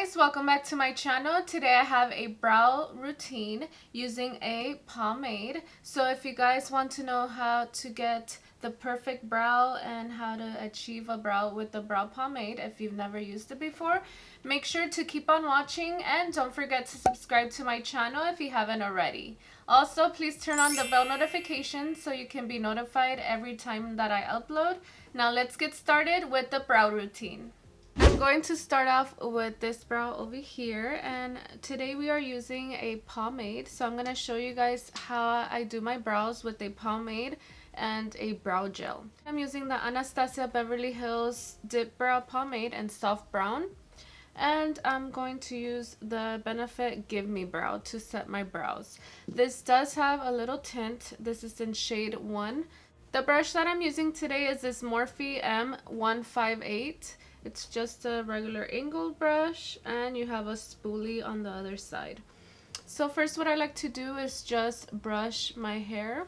guys, welcome back to my channel. Today I have a brow routine using a pomade. So if you guys want to know how to get the perfect brow and how to achieve a brow with the brow pomade, if you've never used it before, make sure to keep on watching and don't forget to subscribe to my channel if you haven't already. Also, please turn on the bell notification so you can be notified every time that I upload. Now let's get started with the brow routine. I'm going to start off with this brow over here, and today we are using a pomade. So I'm going to show you guys how I do my brows with a pomade and a brow gel. I'm using the Anastasia Beverly Hills Dipbrow pomade in soft brown, and I'm going to use the Benefit Gimme brow to set my brows. This does have a little tint. This is in shade 1. The brush that I'm using today is this Morphe M158. It's just a regular angled brush, and you have a spoolie on the other side. So first what I like to do is just brush my hair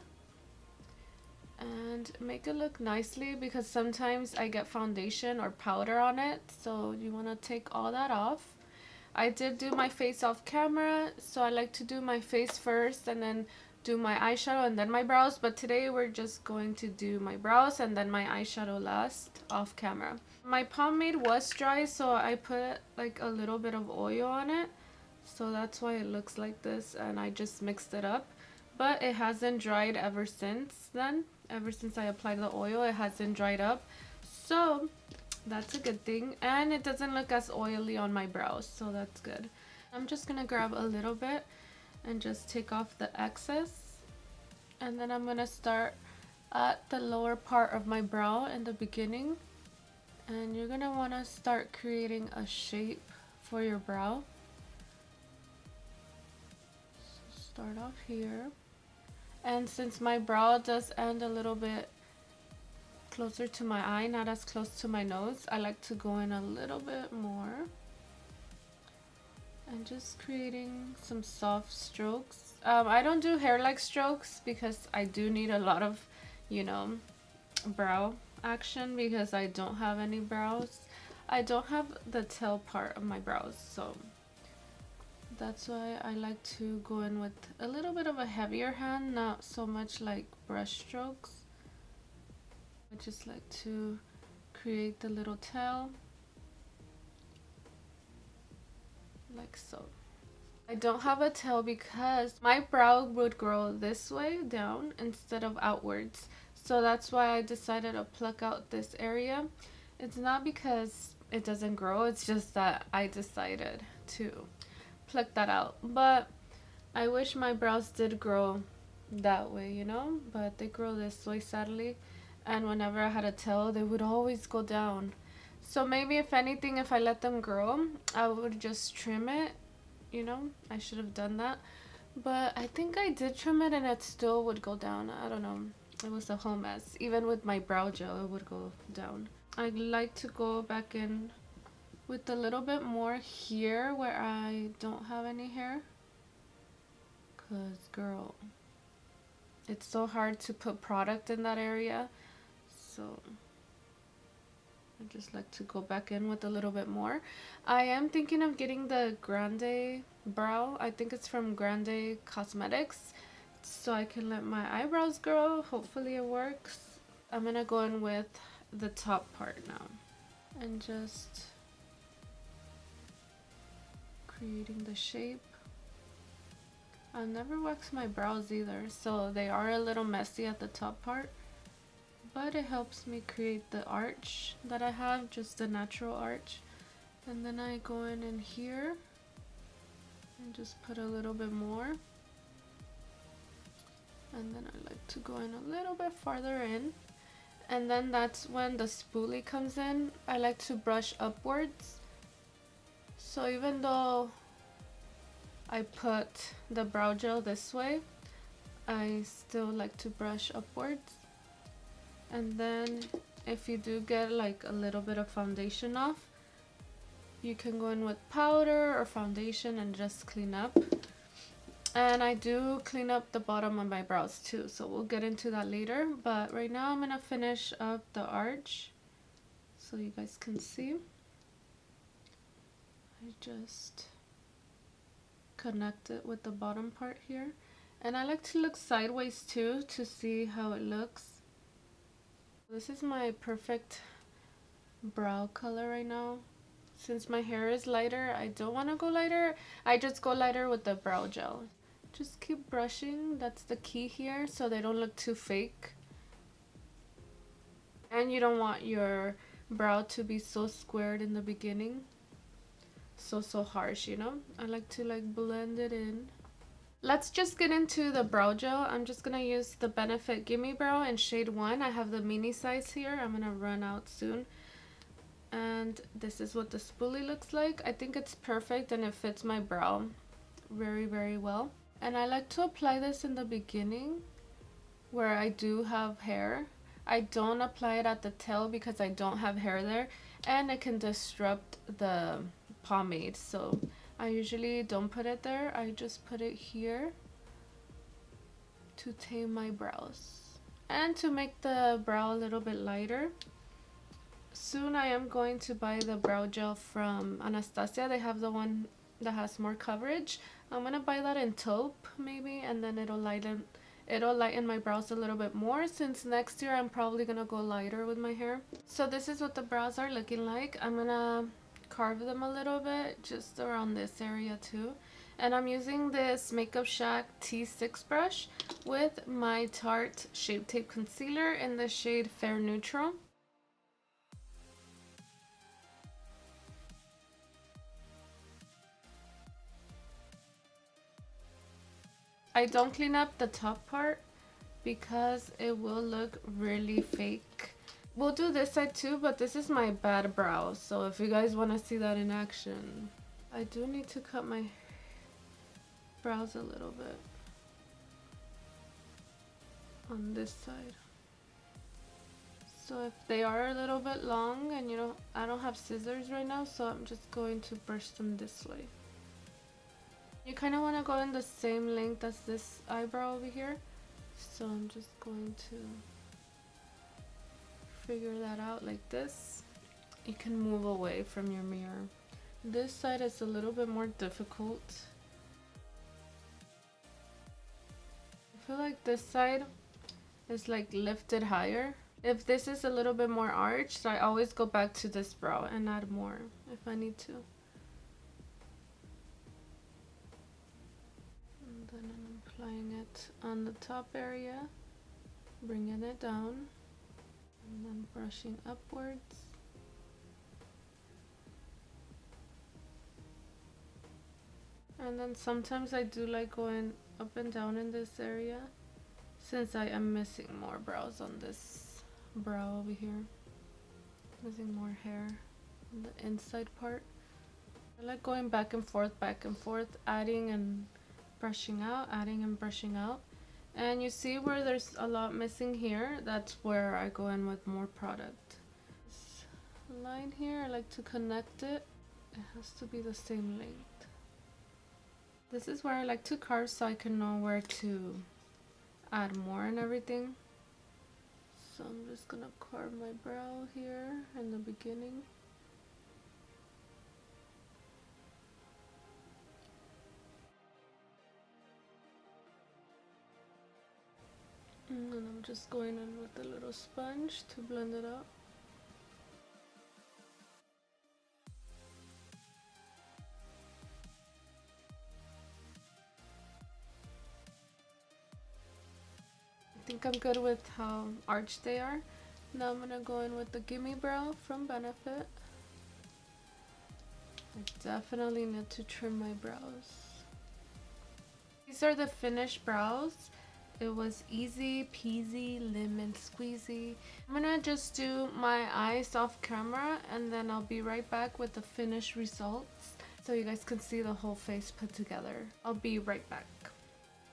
and make it look nicely, because sometimes I get foundation or powder on it, so you want to take all that off. I did do my face off camera, so I like to do my face first and then do my eyeshadow and then my brows, but today we're just going to do my brows and then my eyeshadow last off camera. My pomade was dry, so I put like a little bit of oil on it, so that's why it looks like this, and I just mixed it up. But it hasn't dried ever since then. Ever since I applied the oil, it hasn't dried up, so that's a good thing, and it doesn't look as oily on my brows, so that's good. I'm just gonna grab a little bit and just take off the excess, and then I'm gonna start at the lower part of my brow in the beginning, and you're gonna want to start creating a shape for your brow. So start off here, and since my brow does end a little bit closer to my eye, not as close to my nose, I like to go in a little bit more and just creating some soft strokes. I don't do hair-like strokes because I do need a lot of, brow action, because I don't have any brows. I don't have the tail part of my brows, so that's why I like to go in with a little bit of a heavier hand, not so much like brush strokes. I just like to create the little tail like so. I don't have a tail because my brow would grow this way down instead of outwards, so that's why I decided to pluck out this area. It's not because it doesn't grow, it's just that I decided to pluck that out. But I wish my brows did grow that way, but they grow this way sadly, and whenever I had a tail they would always go down. So maybe if anything, if I let them grow, I would just trim it. I should have done that, but I think I did trim it and it still would go down. I don't know, it was a whole mess. Even with my brow gel it would go down. I like to go back in with a little bit more here where I don't have any hair, because girl, it's so hard to put product in that area, so I just like to go back in with a little bit more. I am thinking of getting the Grande brow. I think it's from Grande Cosmetics, so I can let my eyebrows grow. Hopefully it works. I'm gonna go in with the top part now and just creating the shape. I've never waxed my brows either, so they are a little messy at the top part, but it helps me create the arch that I have, just the natural arch. And then I go in here and just put a little bit more, and then I like to go in a little bit farther in, and then that's when the spoolie comes in. I like to brush upwards, so even though I put the brow gel this way, I still like to brush upwards. And then if you do get like a little bit of foundation off, you can go in with powder or foundation and just clean up. And I do clean up the bottom of my brows too, so we'll get into that later. But right now I'm gonna finish up the arch so you guys can see. I just connect it with the bottom part here. And I like to look sideways too to see how it looks. This is my perfect brow color right now. Since my hair is lighter, I don't want to go lighter. I just go lighter with the brow gel. Just keep brushing. That's the key here, so they don't look too fake. And you don't want your brow to be so squared in the beginning. So harsh, you know? I like to blend it in. Let's just get into the brow gel. I'm just gonna use the Benefit Gimme Brow in shade 1. I have the mini size here. I'm gonna run out soon. And this is what the spoolie looks like. I think it's perfect and it fits my brow very well. And I like to apply this in the beginning where I do have hair. I don't apply it at the tail because I don't have hair there and it can disrupt the pomade, so I usually don't put it there. I just put it here to tame my brows and to make the brow a little bit lighter. Soon I am going to buy the brow gel from Anastasia. They have the one that has more coverage. I'm gonna buy that in taupe maybe, and then it'll lighten my brows a little bit more, since next year I'm probably gonna go lighter with my hair. So this is what the brows are looking like. I'm gonna carve them a little bit just around this area too. And I'm using this Makeup Shack T6 brush with my Tarte Shape Tape Concealer in the shade Fair Neutral. I don't clean up the top part because it will look really fake. We'll do this side too, but this is my bad brow, so if you guys want to see that in action. I do need to cut my brows a little bit on this side. So if they are a little bit long and I don't have scissors right now, so I'm just going to brush them this way. You kind of want to go in the same length as this eyebrow over here. So I'm just going to figure that out like this. You can move away from your mirror. This side is a little bit more difficult. I feel like this side is lifted higher. If this is a little bit more arched, I always go back to this brow and add more if I need to. And then I'm applying it on the top area, bringing it down, and then brushing upwards. And then sometimes I do like going up and down in this area, since I am missing more brows on this brow over here. Missing more hair on the inside part. I like going back and forth, adding and brushing out, adding and brushing out. And you see where there's a lot missing here, that's where I go in with more product. This line here, I like to connect it. It has to be the same length. This is where I like to carve so I can know where to add more and everything. So I'm just gonna carve my brow here in the beginning. And then I'm just going in with a little sponge to blend it out. I think I'm good with how arched they are. Now I'm gonna go in with the Gimme Brow from Benefit. I definitely need to trim my brows. These are the finished brows. It was easy peasy lemon squeezy. I'm gonna just do my eyes off camera and then I'll be right back with the finished results so you guys can see the whole face put together. I'll be right back.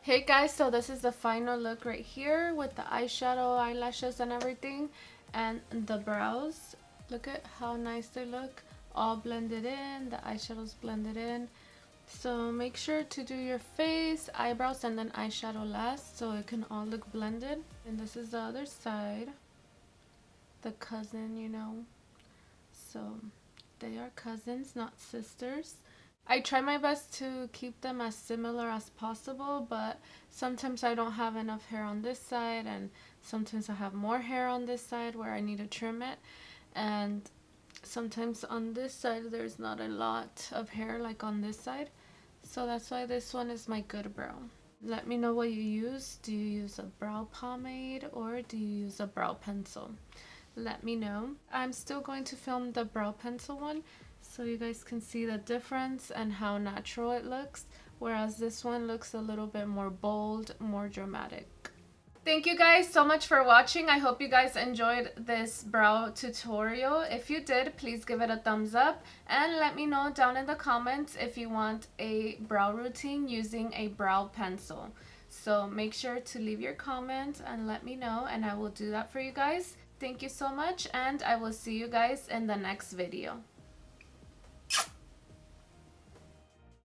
Hey guys, so this is the final look right here with the eyeshadow, eyelashes and everything, and the brows. Look at how nice they look, all blended in, the eyeshadow's blended in. So make sure to do your face, eyebrows, and then eyeshadow last so it can all look blended. And this is the other side, the cousin, So They are cousins, not sisters. I try my best to keep them as similar as possible, but sometimes I don't have enough hair on this side, and sometimes I have more hair on this side where I need to trim it, and sometimes on this side there's not a lot of hair like on this side. So that's why this one is my good brow. Let me know what you use. Do you use a brow pomade or do you use a brow pencil? Let me know. I'm still going to film the brow pencil one so you guys can see the difference and how natural it looks, whereas this one looks a little bit more bold, more dramatic. Thank you guys so much for watching. I hope you guys enjoyed this brow tutorial. If you did, please give it a thumbs up and let me know down in the comments if you want a brow routine using a brow pencil. So make sure to leave your comment and let me know, and I will do that for you guys. Thank you so much, and I will see you guys in the next video.